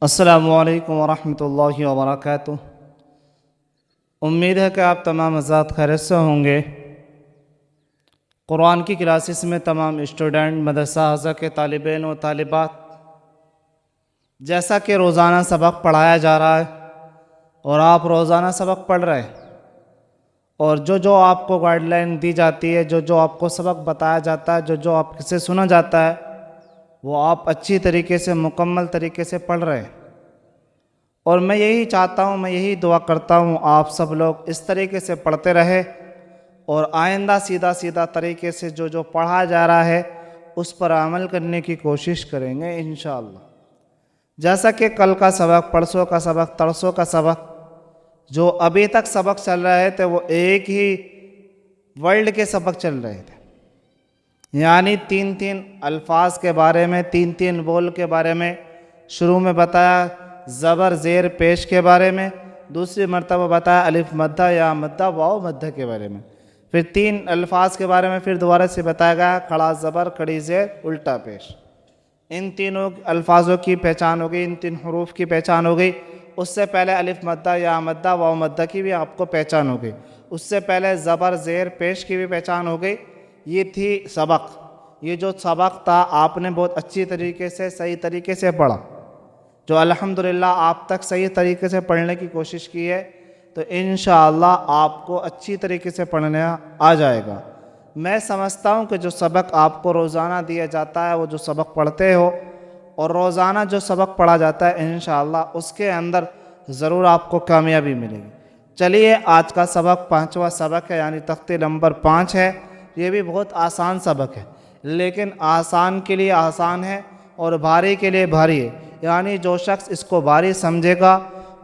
السلام علیکم ورحمۃ اللہ وبرکاتہ۔ امید ہے کہ آپ تمام حضرات خیریت سے ہوں گے۔ قرآن کی کلاسز میں تمام اسٹوڈنٹ، مدرسہ اعزہ کے طالب علم و طالبات، جیسا کہ روزانہ سبق پڑھایا جا رہا ہے اور آپ روزانہ سبق پڑھ رہے ہیں، اور جو آپ کو گائیڈ لائن دی جاتی ہے، جو آپ کو سبق بتایا جاتا ہے، جو آپ سے سنا جاتا ہے، وہ آپ اچھی طریقے سے مکمل طریقے سے پڑھ رہے ہیں۔ اور میں یہی چاہتا ہوں، میں یہی دعا کرتا ہوں آپ سب لوگ اس طریقے سے پڑھتے رہے اور آئندہ سیدھا طریقے سے جو پڑھا جا رہا ہے اس پر عمل کرنے کی کوشش کریں گے انشاءاللہ۔ جیسا کہ کل کا سبق، پرسوں کا سبق، ترسوں کا سبق، جو ابھی تک سبق چل رہے تھے وہ ایک ہی ورلڈ کے سبق چل رہے تھے، یعنی تین الفاظ کے بارے میں، تین بول کے بارے میں شروع میں بتایا، زبر زیر پیش کے بارے میں، دوسری مرتبہ بتایا الف مدہ یا مدہ واو مدہ کے بارے میں، پھر تین الفاظ کے بارے میں پھر دوبارہ سے بتایا گیا کھڑا زبر، کھڑی زیر، الٹا پیش۔ ان تینوں الفاظوں کی پہچان ہو گئی، ان تین حروف کی پہچان ہو گئی۔ اس سے پہلے الف مدہ یا مدہ واو مدہ کی بھی آپ کو پہچان ہو گئی۔ اس سے پہلے زبر زیر پیش کی بھی پہچان ہو گئی۔ یہ تھی سبق۔ یہ جو سبق تھا آپ نے بہت اچھی طریقے سے، صحیح طریقے سے پڑھا، جو الحمدللہ آپ تک صحیح طریقے سے پڑھنے کی کوشش کی ہے، تو انشاءاللہ آپ کو اچھی طریقے سے پڑھنا آ جائے گا۔ میں سمجھتا ہوں کہ جو سبق آپ کو روزانہ دیا جاتا ہے، وہ جو سبق پڑھتے ہو اور روزانہ جو سبق پڑھا جاتا ہے، انشاءاللہ اس کے اندر ضرور آپ کو کامیابی ملے گی۔ چلیے آج کا سبق 5واں سبق ہے، یعنی تختے نمبر 5 ہے۔ یہ بھی بہت آسان سبق ہے، لیکن آسان کے لیے آسان ہے اور بھاری کے لیے بھاری ہے، یعنی جو شخص اس کو بھاری سمجھے گا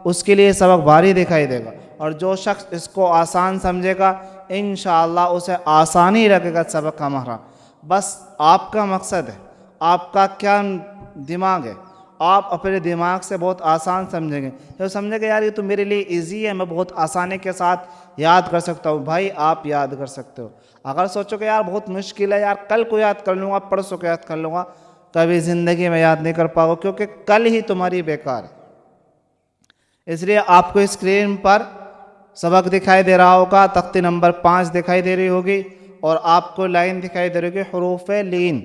اس کے لیے سبق بھاری دکھائی دے گا، اور جو شخص اس کو آسان سمجھے گا انشاءاللہ اسے آسانی لگے گا سبق ہمارا۔ بس آپ کا مقصد ہے، آپ کا کیا دماغ ہے، آپ اپنے دماغ سے بہت آسان سمجھیں گے، تو سمجھیں گے یار یہ تو میرے لیے ایزی ہے، میں بہت آسانی کے ساتھ یاد کر سکتا ہوں۔ بھائی آپ یاد کر سکتے ہو۔ اگر سوچو کہ یار بہت مشکل ہے، یار کل کو یاد کر لوں گا، پرسوں کو یاد کر لوں گا، کبھی زندگی میں یاد نہیں کر پاؤ گے، کیونکہ کل ہی تمہاری بیکار ہے۔ اس لیے آپ کو اسکرین پر سبق دکھائی دے رہا ہوگا، تختی نمبر 5 دکھائی دے رہی ہوگی، اور آپ کو لائن دکھائی دے رہی ہوگی حروف لین،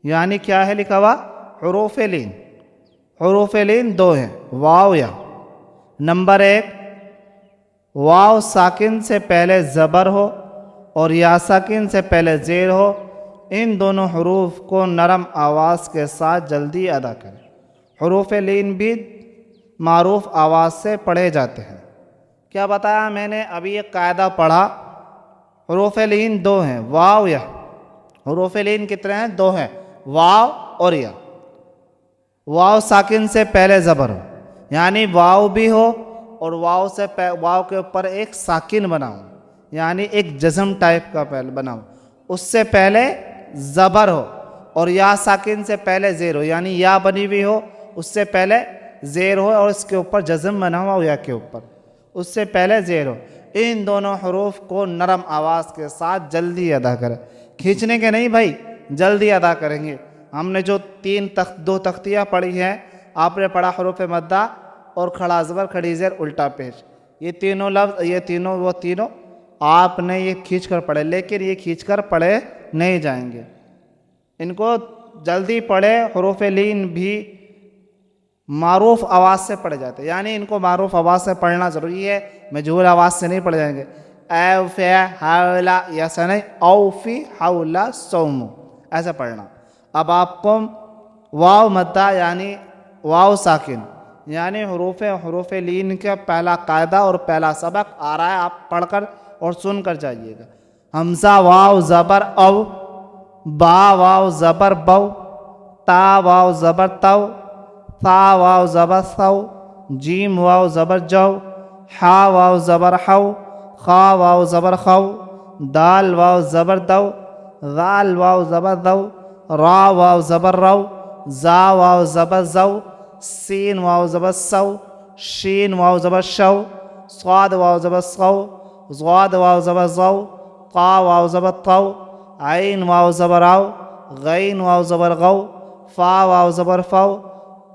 یعنی کیا ہے لکھا ہوا؟ حروف لین۔ حروف لین 2 ہیں، واو یا۔ نمبر 1، واو ساکن سے پہلے زبر ہو اور یا ساکن سے پہلے زیر ہو، ان دونوں حروف کو نرم آواز کے ساتھ جلدی ادا کریں۔ حروف لین بھی معروف آواز سے پڑھے جاتے ہیں۔ کیا بتایا میں نے؟ ابھی ایک قاعدہ پڑھا، حروف لین 2 ہیں، واو یا۔ حروف لین کتنے ہیں؟ 2 ہیں، واو اور یا۔ واو ساکن سے پہلے زبر ہو، یعنی واو بھی ہو اور واو کے اوپر ایک ساکن بناؤ، یعنی ایک جزم ٹائپ کا بناؤ، اس سے پہلے زبر ہو، اور یا ساکن سے پہلے زیر ہو، یعنی یا بنی ہوئی ہو، اس سے پہلے زیر ہو اور اس کے اوپر جزم بنا ہوا ہو، یا کے اوپر اس سے پہلے زیر ہو۔ ان دونوں حروف کو نرم آواز کے ساتھ جلدی ادا کریں، کھینچنے کے نہیں بھائی، جلدی ادا کریں گے۔ ہم نے جو 2 تختیاں پڑھی ہیں، آپ نے پڑھا حروف مدہ اور کھڑا زبر، کھڑی زیر، الٹا پیش، یہ تینوں لفظ، یہ تینوں آپ نے یہ کھینچ کر پڑھے، لیکن یہ کھینچ کر پڑھے نہیں جائیں گے، ان کو جلدی پڑھے۔ حروف لین بھی معروف آواز سے پڑھے جاتے ہیں، یعنی ان کو معروف آواز سے پڑھنا ضروری ہے، مجہول آواز سے نہیں پڑھے جائیں گے۔ اے فی حولا، ایسا نہیں، او فی حولا سومو، ایسا پڑھنا۔ اب آپ کو واو مدہ یعنی واو ساکن، یعنی حروف لین کا پہلا قاعدہ اور پہلا سبق آ رہا ہے، آپ پڑھ کر اور سن کر جائیے گا۔ حمزہ واو زبر او، با واو زبر بو، تا واو زبر تو، ثا واو زبر ثو، جیم واو زبر جو، حا واو زبر حو، خا واو زبر خو، دال واو زبر دو، ذال واو زبر دو، را واو زبر رو، زا واو زبر زو، سین واو زبر سو، شین واو زبر شو، صاد واو زبر سو، ضاد واو زبر زو، قا واو زبر طو، عین واو زبر او، غین واو زبر غو، فا واو زبر فو،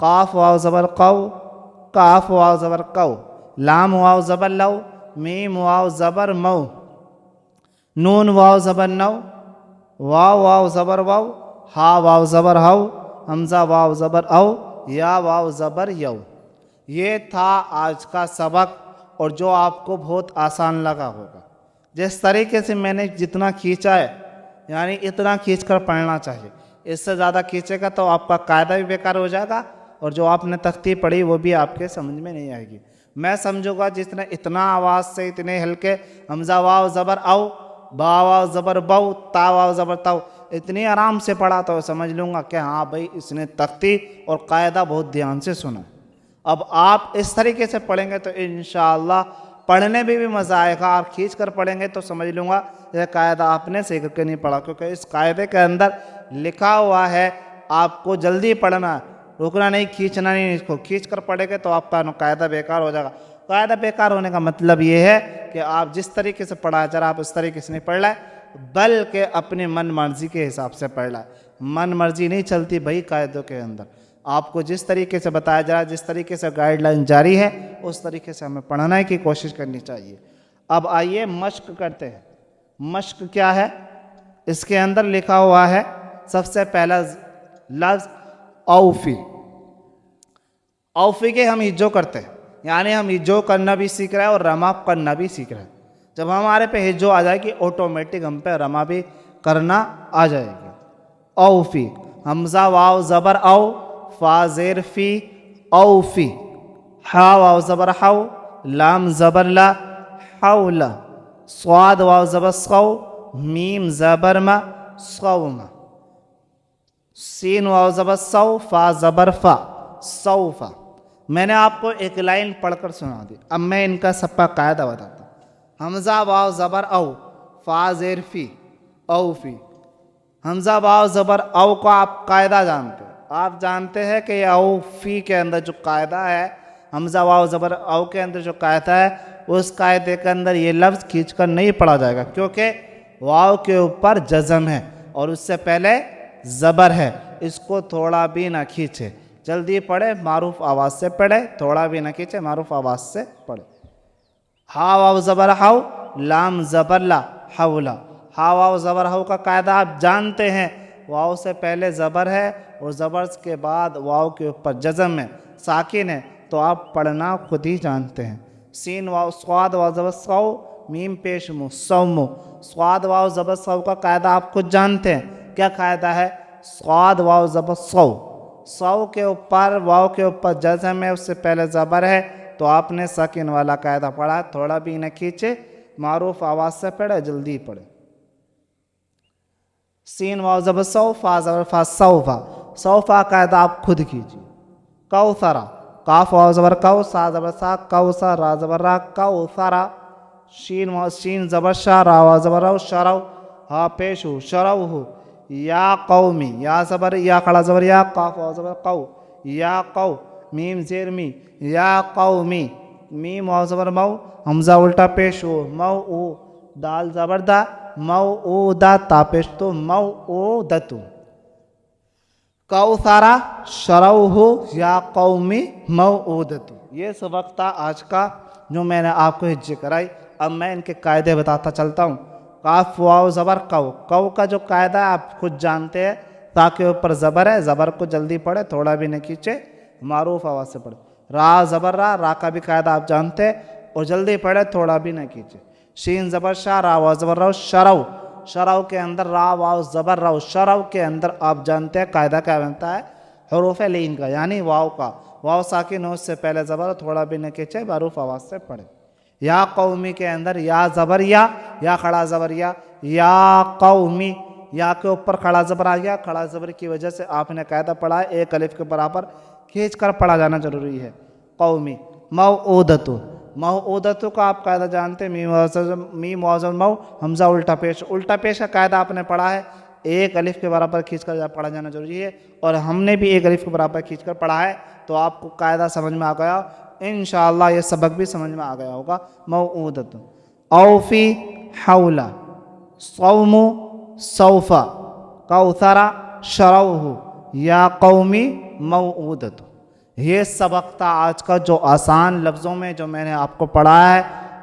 قاف واو زبر قو، کاف واو زبر کو، لام واو زبر لو، میم واو زبر مو، نون واو زبر نو، واو واو زبر واو، ہا واو زبر ہو، حمزہ واو زبر او، یا واو زبر یو۔ یہ تھا آج کا سبق، اور جو آپ کو بہت آسان لگا ہوگا۔ جس طریقے سے میں نے جتنا کھینچا ہے، یعنی اتنا کھینچ کر پڑھنا چاہیے۔ اس سے زیادہ کھینچے گا تو آپ کا قاعدہ بھی بیکار ہو جائے گا، اور جو آپ نے تختی پڑھی وہ بھی آپ کے سمجھ میں نہیں آئے گی۔ میں سمجھوں گا جس نے اتنا آواز سے اتنے ہلکے حمزہ واو زبر او، با واو زبر بو، تا واو زبر تو اتنی آرام سے پڑھا تو سمجھ لوں گا کہ ہاں بھائی اس نے تختی اور قاعدہ بہت دھیان سے سنا۔ اب آپ اس طریقے سے پڑھیں گے تو انشاءاللہ پڑھنے میں بھی مزہ آئے گا، اور کھینچ کر پڑھیں گے تو سمجھ لوں گا یہ قاعدہ آپ نے سیکھ کے نہیں پڑھا، کیونکہ اس قاعدے کے اندر لکھا ہوا ہے آپ کو جلدی پڑھنا، رکنا نہیں، کھینچنا نہیں۔ اس کو کھینچ کر پڑھیں گے تو آپ کا قاعدہ بیکار ہو جائے گا۔ قاعدہ بیکار ہونے کا مطلب یہ ہے کہ آپ جس طریقے سے پڑھا جرا آپ اس طریقے سے نہیں پڑھ لائے، بلکہ اپنی من مرضی کے حساب سے پڑھ لائے۔ من مرضی نہیں چلتی بھائی قاعدوں کے اندر، آپ کو جس طریقے سے بتایا جا رہا ہے، جس طریقے سے گائیڈ لائن جاری ہے، اس طریقے سے ہمیں پڑھنے کی کوشش کرنی چاہیے۔ اب آئیے مشق کرتے ہیں۔ مشق کیا ہے؟ اس کے اندر لکھا ہوا ہے سب سے پہلا لفظ اوفی۔ اوفی کے ہم ہجو کرتے ہیں، یعنی ہم ہجو کرنا بھی سیکھ رہے ہیں اور رما کرنا بھی سیکھ رہے ہیں۔ جب ہمارے پہ ہجو آ جائے گی آٹومیٹک ہم پہ رما بھی کرنا آ جائے گی۔ اوفی، حمزہ واو زبر او، فا زیر فی، اوفی، ہا واو زبر ہو، لام زبر لا، حولا، صاد واو زبر سو، میم زبر ما، صوم، سین واو زبر سو، فا زبر فا، صوفا۔ میں نے آپ کو ایک لائن پڑھ کر سنا دی، اب میں ان کا سب کا قاعدہ بتاتا ہوں۔ حمزہ واو زبر او، فا زیر فی، اوفی۔ حمزہ واو زبر او کو آپ قاعدہ جانتے ہیں، آپ جانتے ہیں کہ یہ اوفی کے اندر جو قاعدہ ہے، حمزہ واو زبر او کے اندر جو قاعدہ ہے، اس قاعدے کے اندر یہ لفظ کھینچ کر نہیں پڑھا جائے گا، کیونکہ واو کے اوپر جزم ہے اور اس سے پہلے زبر ہے۔ اس کو تھوڑا بھی نہ کھینچے، جلدی پڑھے، معروف آواز سے پڑھے، تھوڑا بھی نہ کھینچے، معروف آواز سے پڑھے۔ ہا واو زبر ہو، لام زبر لا، حولا۔ ہا واو زبر ہو کا قاعدہ آپ جانتے ہیں، واو سے پہلے زبر ہے اور زبر کے بعد واو کے اوپر جزم ہے، ساکن ہے، تو آپ پڑھنا خود ہی جانتے ہیں۔ سین واو، صاد واو زبر سو، میم پیش مو، سومو۔ صاد واو زبر سو کا قاعدہ آپ خود جانتے ہیں، کیا قاعدہ ہے؟ صاد واو زبر سو، سو کے اوپر واو کے اوپر جزم ہے، اس سے پہلے زبر ہے، تو آپ نے ساکن والا قاعدہ پڑھا، تھوڑا بھی نہ کھینچے، معروف آواز سے پڑھے، جلدی پڑھے۔ سین واو زبر سو، فا زبر فا، سوفا۔ سوفا قاعدہ آپ خود کیجیے۔ کوثرا، کاف واو زبر کو، سا زبر سا، کوثر، را زبر را، کوثرا۔ شین واو شین زبر شا، را واو زبر رو، شرو، ہا پیش ہو، شرو ہو۔ یا قومی، یا زبر یا کھڑا زبر یا، قاف واو زبر قو، یا قو، میم زیر می، یا قومی، میم واو زبر مو، حمزہ الٹا پیش ہو، مو او، دال زبر دا، موعودہ، تا پیش تو، موعودتو۔ کوثرا، شروہ، یا قومی، موعودتو۔ یہ سبق تھا آج کا جو میں نے آپ کو ہجے کرائی۔ اب میں ان کے قاعدے بتاتا چلتا ہوں۔ قاف واو زبر قو، قو کا جو قاعدہ ہے آپ خود جانتے ہیں، تاکہ اوپر زبر ہے، زبر کو جلدی پڑھے، تھوڑا بھی نہ کھینچے، معروف آواز سے پڑھے۔ را زبر را، را کا بھی قاعدہ آپ جانتے ہیں اور جلدی پڑھے، تھوڑا بھی نہ کھینچے۔ شین زبر شا، را واو زبر رو، شرو، شرو کے اندر را واو زبر رو، شرو کے اندر آپ جانتے ہیں قاعدہ کیا بنتا ہے؟ حروف لین کا، یعنی واو کا، واو ساکن ہو، اس سے پہلے زبر، تھوڑا بھی نہ کھینچے، معروف آواز سے پڑھے۔ یا قومی کے اندر یا زبر یا کھڑا زبر یا قومی، یا کے اوپر کھڑا زبر آ گیا، کھڑا زبر کی وجہ سے آپ نے قاعدہ پڑھا ہے، ایک الف کے برابر کھینچ کر پڑھا جانا ضروری ہے۔ قومی۔ موعودتو، موعودتو کا آپ قاعدہ جانتے ہیں، میم واو زبر مو، حمزہ الٹا پیش، الٹا پیش کا قاعدہ آپ نے پڑھا ہے، ایک الف کے برابر کھینچ کر پڑھا جانا ضروری ہے، اور ہم نے بھی ایک الف کے برابر کھینچ کر پڑھا ہے، تو آپ کو قاعدہ سمجھ میں آ گیا، انشاءاللہ یہ سبق بھی سمجھ میں آ گیا ہوگا۔ موعودتو، اوفی، حولا، صوم، سوفا، کوثرا، شروہ، یا قومی، موعودتو۔ یہ سبق تھا آج کا، جو آسان لفظوں میں جو میں نے آپ کو پڑھا ہے،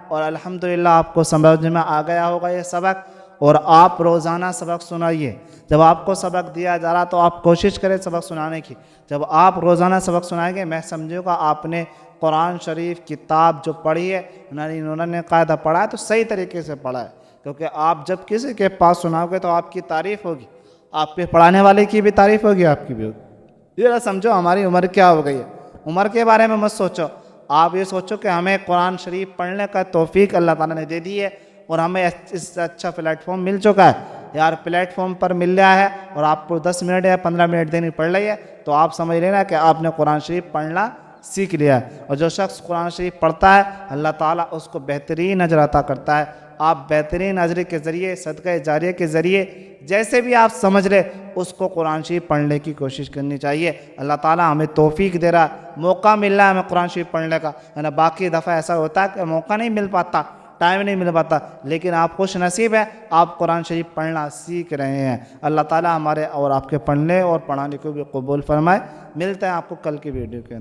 اور الحمدللہ آپ کو سمجھ میں آ گیا ہوگا یہ سبق۔ اور آپ روزانہ سبق سنائیے، جب آپ کو سبق دیا جا رہا تو آپ کوشش کریں سبق سنانے کی۔ جب آپ روزانہ سبق سنائیں گے، میں سمجھوں گا آپ نے قرآن شریف کتاب جو پڑھی ہے، انہوں نے قاعدہ پڑھا ہے تو صحیح طریقے سے پڑھا ہے، کیونکہ آپ جب کسی کے پاس سناؤ گے تو آپ کی تعریف ہوگی، آپ کے پڑھانے والے کی بھی تعریف ہوگی، آپ کی بھی ہوگی۔ یہ نہ سمجھو ہماری عمر کیا ہو گئی ہے، عمر کے بارے میں مت سوچو، آپ یہ سوچو کہ ہمیں قرآن شریف پڑھنے کا توفیق اللہ تعالیٰ نے دے دی ہے، اور ہمیں اس سے اچھا پلیٹ فارم مل چکا ہے یار، پلیٹ فارم پر مل رہا ہے، اور آپ کو 10 منٹ یا 15 منٹ دینی پڑ رہی ہے، تو آپ سمجھ لینا کہ آپ نے قرآن شریف پڑھنا سیکھ لیا ہے۔ اور جو شخص قرآن شریف پڑھتا ہے، اللہ تعالیٰ اس کو بہترین اجر عطا کرتا ہے۔ آپ بہترین اجر کے ذریعے، صدقہ جاریہ کے ذریعے، جیسے بھی آپ سمجھ لیں، اس کو قرآن شریف پڑھنے کی کوشش کرنی چاہیے۔ اللہ تعالیٰ ہمیں توفیق دے رہا ہے، موقع مل رہا ہے ہمیں قرآن شریف پڑھنے کا، یعنی باقی دفعہ ایسا ہوتا ہے کہ موقع نہیں مل پاتا، ٹائم نہیں مل پاتا، لیکن آپ خوش نصیب ہے، آپ قرآن شریف پڑھنا سیکھ رہے ہیں۔ اللہ تعالیٰ ہمارے اور آپ کے پڑھنے اور پڑھانے کو بھی قبول فرمائے۔ ملتے ہیں آپ کو کل کی ویڈیو کے اندر۔